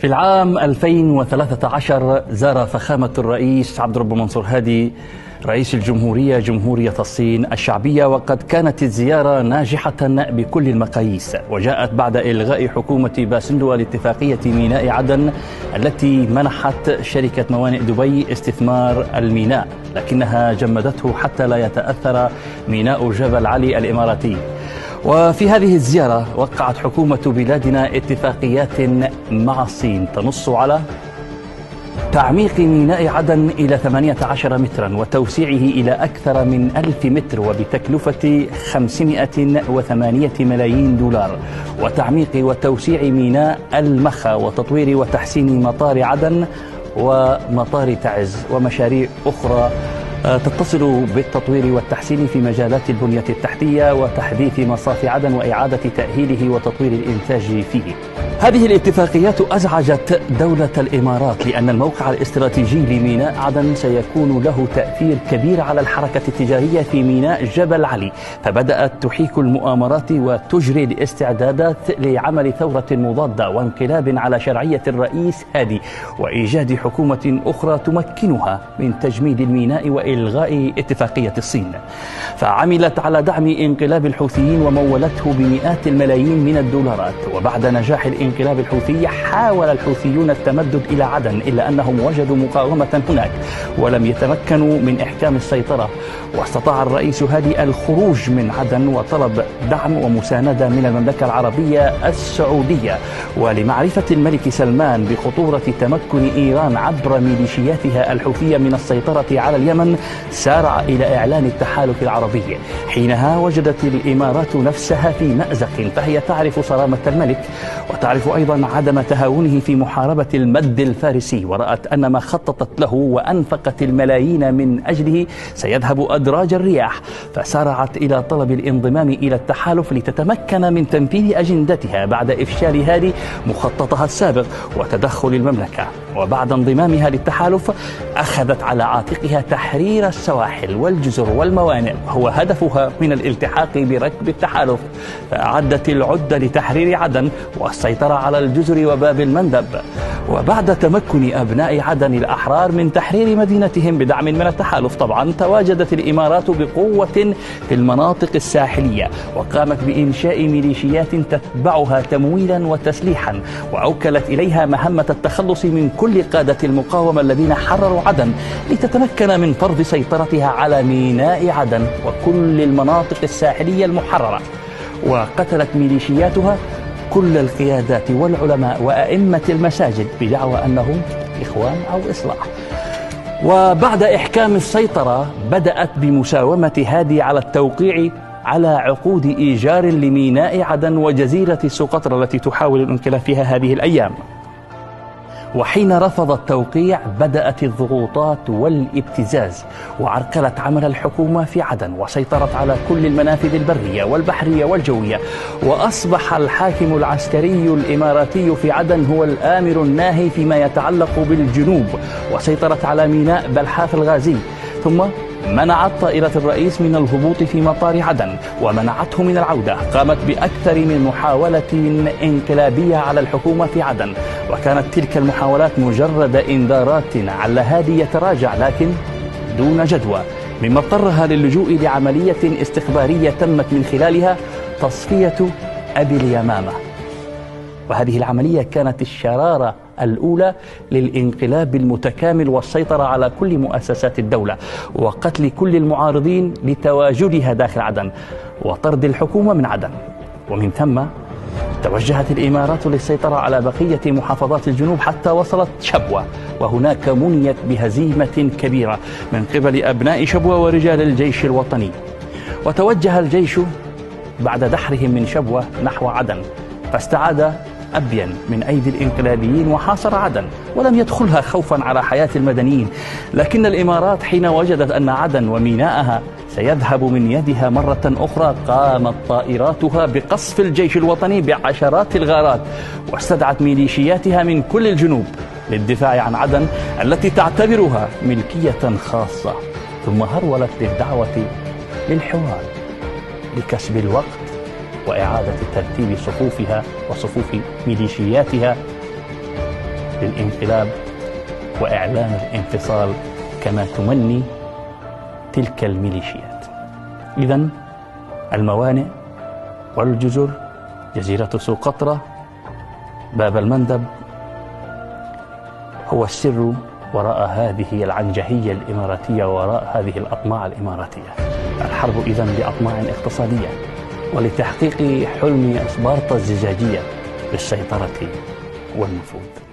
العام 2013 زار فخامة الرئيس عبد الرب منصور هادي رئيس الجمهورية جمهورية الصين الشعبية، وقد كانت الزيارة ناجحة بكل المقاييس، وجاءت بعد إلغاء حكومة باسندو لاتفاقية ميناء عدن التي منحت شركة موانئ دبي استثمار الميناء، لكنها جمدته حتى لا يتأثر ميناء جبل علي الإماراتي. وفي هذه الزيارة وقعت حكومة بلادنا اتفاقيات مع الصين تنص على تعميق ميناء عدن إلى 18 مترا وتوسيعه إلى أكثر من 1000 متر وبتكلفة 508 ملايين دولار، وتعميق وتوسيع ميناء المخا وتطوير وتحسين مطار عدن ومطار تعز، ومشاريع أخرى تتصل بالتطوير والتحسين في مجالات البنية التحتية وتحديث مصاف عدن وإعادة تأهيله وتطوير الإنتاج فيه. هذه الاتفاقيات أزعجت دولة الإمارات لأن الموقع الاستراتيجي لميناء عدن سيكون له تأثير كبير على الحركة التجارية في ميناء جبل علي، فبدأت تحيك المؤامرات وتجري الاستعدادات لعمل ثورة مضادة وانقلاب على شرعية الرئيس هادي وإيجاد حكومة أخرى تمكنها من تجميد الميناء وإلغاء اتفاقية الصين. فعملت على دعم انقلاب الحوثيين ومولته بمئات الملايين من الدولارات. وبعد نجاح الانقلاب الحوثي حاول الحوثيون التمدد إلى عدن، إلا أنهم وجدوا مقاومة هناك ولم يتمكنوا من إحكام السيطرة، واستطاع الرئيس هادي الخروج من عدن وطلب دعم ومساندة من المملكة العربية السعودية. ولمعرفة الملك سلمان بخطورة تمكن إيران عبر ميليشياتها الحوثية من السيطرة على اليمن سارع إلى إعلان التحالف العربي. حينها وجدت الإمارات نفسها في مأزق، فهي تعرف صرامة الملك وتعرف أيضا عدم تهاونه في محاربة المد الفارسي، ورأت أن ما خططت له وأنفقت الملايين من أجله سيذهب أدراج الرياح، فسارعت إلى طلب الانضمام إلى التحالف لتتمكن من تنفيذ أجندتها بعد إفشال هادي مخططها السابق وتدخل المملكة. وبعد انضمامها للتحالف أخذت على عاتقها تحرير السواحل والجزر والموانئ، هو هدفها من الالتحاق بركب التحالف، فأعدت العدة لتحرير عدن والسيطرة على الجزر وباب المندب. وبعد تمكن أبناء عدن الأحرار من تحرير مدينتهم بدعم من التحالف طبعا، تواجدت الإمارات بقوة في المناطق الساحلية وقامت بإنشاء ميليشيات تتبعها تمويلا وتسليحا، وأوكلت إليها مهمة التخلص من كل قادة المقاومة الذين حرروا عدن لتتمكن من فرض سيطرتها على ميناء عدن وكل المناطق الساحلية المحررة. وقتلت ميليشياتها كل القيادات والعلماء وأئمة المساجد بدعوى أنهم إخوان أو إصلاح. وبعد إحكام السيطرة بدأت بمساومة هادي على التوقيع على عقود إيجار لميناء عدن وجزيرة سقطرى التي تحاول الانقلاب فيها هذه الأيام. وحين رفض التوقيع بدأت الضغوطات والابتزاز وعرقلت عمل الحكومة في عدن وسيطرت على كل المنافذ البرية والبحرية والجوية، وأصبح الحاكم العسكري الإماراتي في عدن هو الآمر الناهي فيما يتعلق بالجنوب، وسيطرت على ميناء بلحاف الغازي، ثم منعت طائرة الرئيس من الهبوط في مطار عدن ومنعته من العودة. قامت بأكثر من محاولة انقلابية على الحكومة في عدن، وكانت تلك المحاولات مجرد إنذارات على هادي يتراجع لكن دون جدوى، مما اضطرها للجوء لعملية استخبارية تمت من خلالها تصفية أبي اليمامة. وهذه العملية كانت الشرارة الأولى للانقلاب المتكامل والسيطرة على كل مؤسسات الدولة وقتل كل المعارضين لتواجدها داخل عدن وطرد الحكومة من عدن. ومن ثم توجهت الإمارات للسيطرة على بقية محافظات الجنوب حتى وصلت شبوة، وهناك منيت بهزيمة كبيرة من قبل أبناء شبوة ورجال الجيش الوطني. وتوجه الجيش بعد دحرهم من شبوة نحو عدن، فاستعاد أبين من أيدي الإنقلابيين وحاصر عدن ولم يدخلها خوفا على حياة المدنيين. لكن الإمارات حين وجدت أن عدن وميناءها سيذهب من يدها مرة أخرى قامت طائراتها بقصف الجيش الوطني بعشرات الغارات، واستدعت ميليشياتها من كل الجنوب للدفاع عن عدن التي تعتبرها ملكية خاصة. ثم هرولت للدعوة للحوار لكسب الوقت وإعادة ترتيب صفوفها وصفوف ميليشياتها للانقلاب وإعلان الانفصال كما تمني تلك الميليشيات. إذن الموانئ والجزر، جزيرة سقطرى، باب المندب، هو السر وراء هذه العنجهية الإماراتية وراء هذه الأطماع الإماراتية. الحرب إذن لأطماع اقتصادية ولتحقيق حلم سبارتا الزجاجية بالسيطرة والنفوذ.